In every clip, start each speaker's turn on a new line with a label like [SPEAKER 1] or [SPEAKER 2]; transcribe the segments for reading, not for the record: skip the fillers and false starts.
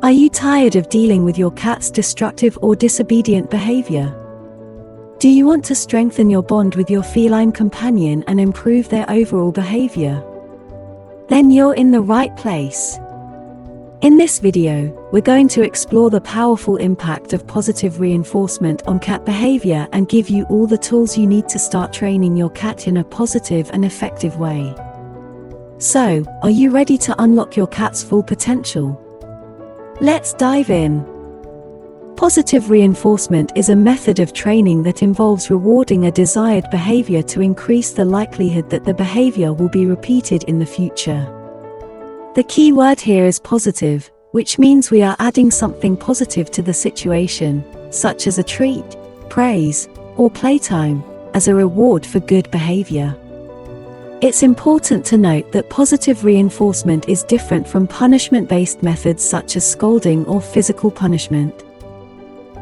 [SPEAKER 1] Are you tired of dealing with your cat's destructive or disobedient behavior? Do you want to strengthen your bond with your feline companion and improve their overall behavior? Then you're in the right place. In this video, we're going to explore the powerful impact of positive reinforcement on cat behavior and give you all the tools you need to start training your cat in a positive and effective way. So, are you ready to unlock your cat's full potential? Let's dive in. Positive reinforcement is a method of training that involves rewarding a desired behavior to increase the likelihood that the behavior will be repeated in the future. The key word here is positive, which means we are adding something positive to the situation, such as a treat, praise, or playtime, as a reward for good behavior. It's important to note that positive reinforcement is different from punishment-based methods such as scolding or physical punishment.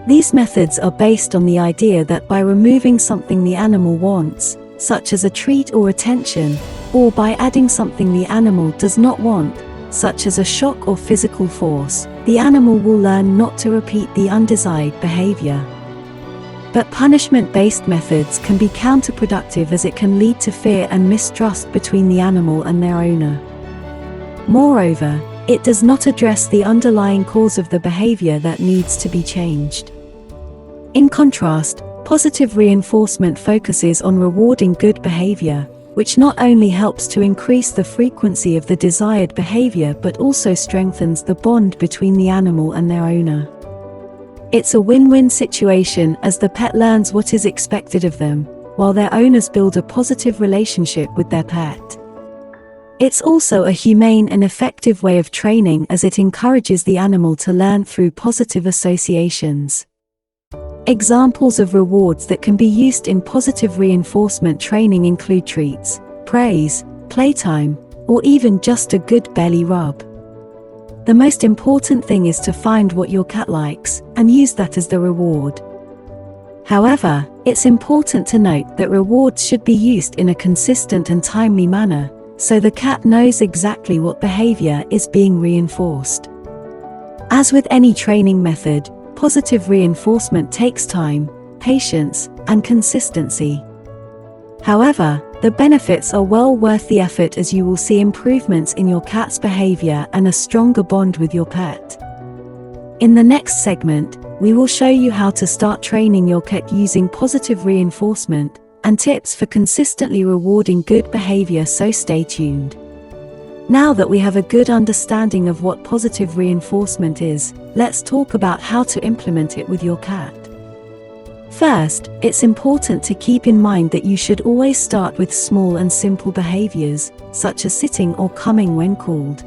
[SPEAKER 1] These methods are based on the idea that by removing something the animal wants, such as a treat or attention, or by adding something the animal does not want, such as a shock or physical force, the animal will learn not to repeat the undesired behavior. But punishment-based methods can be counterproductive as it can lead to fear and mistrust between the animal and their owner. Moreover, it does not address the underlying cause of the behavior that needs to be changed. In contrast, positive reinforcement focuses on rewarding good behavior, which not only helps to increase the frequency of the desired behavior but also strengthens the bond between the animal and their owner. It's a win-win situation as the pet learns what is expected of them, while their owners build a positive relationship with their pet. It's also a humane and effective way of training as it encourages the animal to learn through positive associations. Examples of rewards that can be used in positive reinforcement training include treats, praise, playtime, or even just a good belly rub. The most important thing is to find what your cat likes and use that as the reward. However, it's important to note that rewards should be used in a consistent and timely manner, so the cat knows exactly what behavior is being reinforced. As with any training method, positive reinforcement takes time, patience, and consistency. However, the benefits are well worth the effort as you will see improvements in your cat's behavior and a stronger bond with your pet. In the next segment, we will show you how to start training your cat using positive reinforcement and tips for consistently rewarding good behavior, so stay tuned. Now that we have a good understanding of what positive reinforcement is, let's talk about how to implement it with your cat. First, it's important to keep in mind that you should always start with small and simple behaviors, such as sitting or coming when called.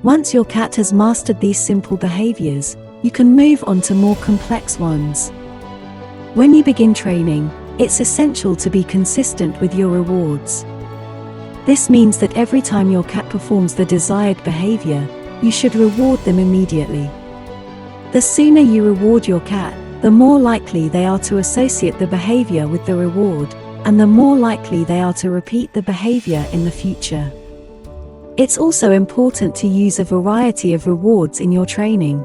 [SPEAKER 1] Once your cat has mastered these simple behaviors, you can move on to more complex ones. When you begin training, it's essential to be consistent with your rewards. This means that every time your cat performs the desired behavior, you should reward them immediately. The sooner you reward your cat, the more likely they are to associate the behavior with the reward, and the more likely they are to repeat the behavior in the future. It's also important to use a variety of rewards in your training.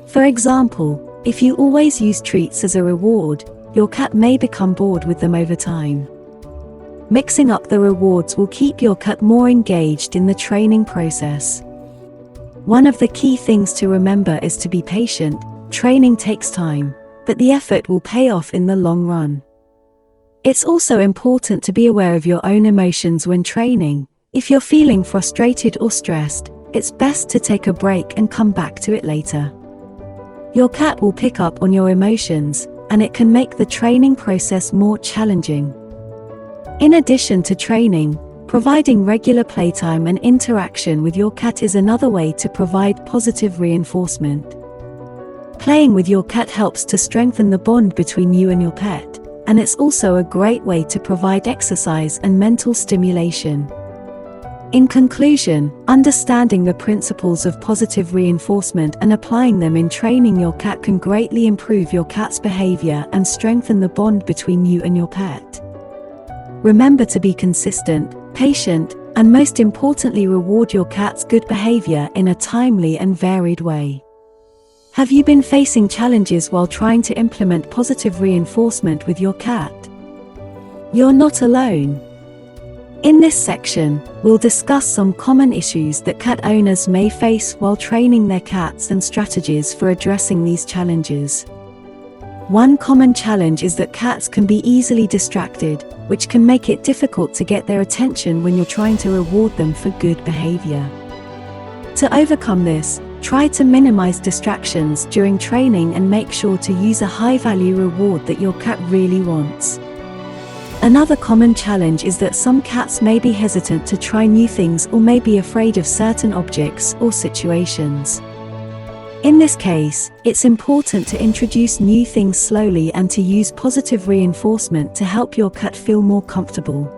[SPEAKER 1] For example, if you always use treats as a reward, your cat may become bored with them over time. Mixing up the rewards will keep your cat more engaged in the training process. One of the key things to remember is to be patient. Training takes time, but the effort will pay off in the long run. It's also important to be aware of your own emotions when training. If you're feeling frustrated or stressed, it's best to take a break and come back to it later. Your cat will pick up on your emotions, and it can make the training process more challenging. In addition to training, providing regular playtime and interaction with your cat is another way to provide positive reinforcement. Playing with your cat helps to strengthen the bond between you and your pet, and it's also a great way to provide exercise and mental stimulation. In conclusion, understanding the principles of positive reinforcement and applying them in training your cat can greatly improve your cat's behavior and strengthen the bond between you and your pet. Remember to be consistent, patient, and most importantly, reward your cat's good behavior in a timely and varied way. Have you been facing challenges while trying to implement positive reinforcement with your cat? You're not alone. In this section, we'll discuss some common issues that cat owners may face while training their cats and strategies for addressing these challenges. One common challenge is that cats can be easily distracted, which can make it difficult to get their attention when you're trying to reward them for good behavior. To overcome this, try to minimize distractions during training and make sure to use a high-value reward that your cat really wants. Another common challenge is that some cats may be hesitant to try new things or may be afraid of certain objects or situations. In this case, it's important to introduce new things slowly and to use positive reinforcement to help your cat feel more comfortable.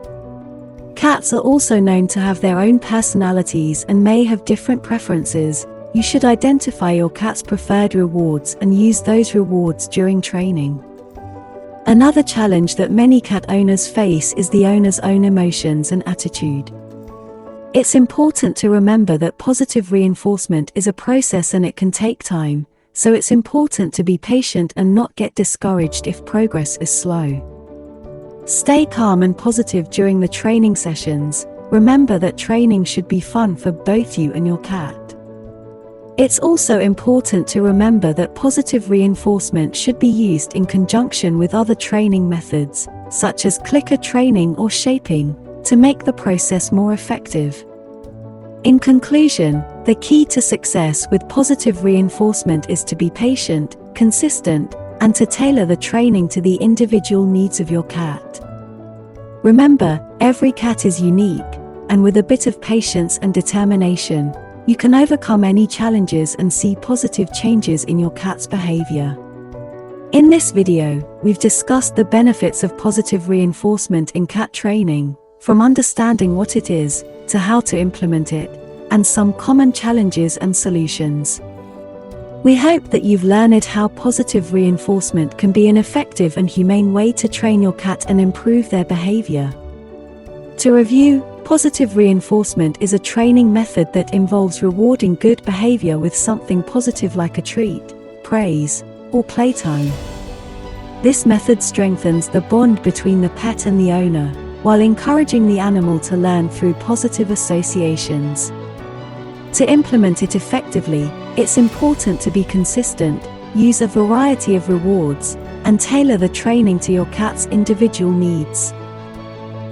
[SPEAKER 1] Cats are also known to have their own personalities and may have different preferences. You should identify your cat's preferred rewards and use those rewards during training. Another challenge that many cat owners face is the owner's own emotions and attitude. It's important to remember that positive reinforcement is a process and it can take time, so it's important to be patient and not get discouraged if progress is slow. Stay calm and positive during the training sessions. Remember that training should be fun for both you and your cat. It's also important to remember that positive reinforcement should be used in conjunction with other training methods, such as clicker training or shaping, to make the process more effective. In conclusion, the key to success with positive reinforcement is to be patient, consistent, and to tailor the training to the individual needs of your cat. Remember, every cat is unique, and with a bit of patience and determination, you can overcome any challenges and see positive changes in your cat's behavior. In this video, we've discussed the benefits of positive reinforcement in cat training, from understanding what it is, to how to implement it, and some common challenges and solutions. We hope that you've learned how positive reinforcement can be an effective and humane way to train your cat and improve their behavior. To review, positive reinforcement is a training method that involves rewarding good behavior with something positive like a treat, praise, or playtime. This method strengthens the bond between the pet and the owner, while encouraging the animal to learn through positive associations. To implement it effectively, it's important to be consistent, use a variety of rewards, and tailor the training to your cat's individual needs.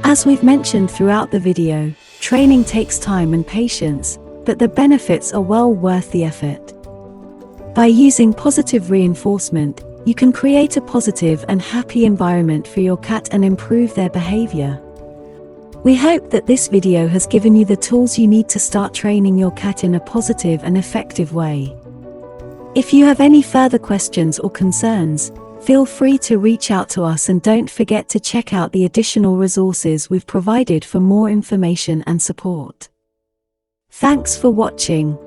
[SPEAKER 1] As we've mentioned throughout the video, training takes time and patience, but the benefits are well worth the effort. By using positive reinforcement, you can create a positive and happy environment for your cat and improve their behavior. We hope that this video has given you the tools you need to start training your cat in a positive and effective way. If you have any further questions or concerns, feel free to reach out to us and don't forget to check out the additional resources we've provided for more information and support. Thanks for watching.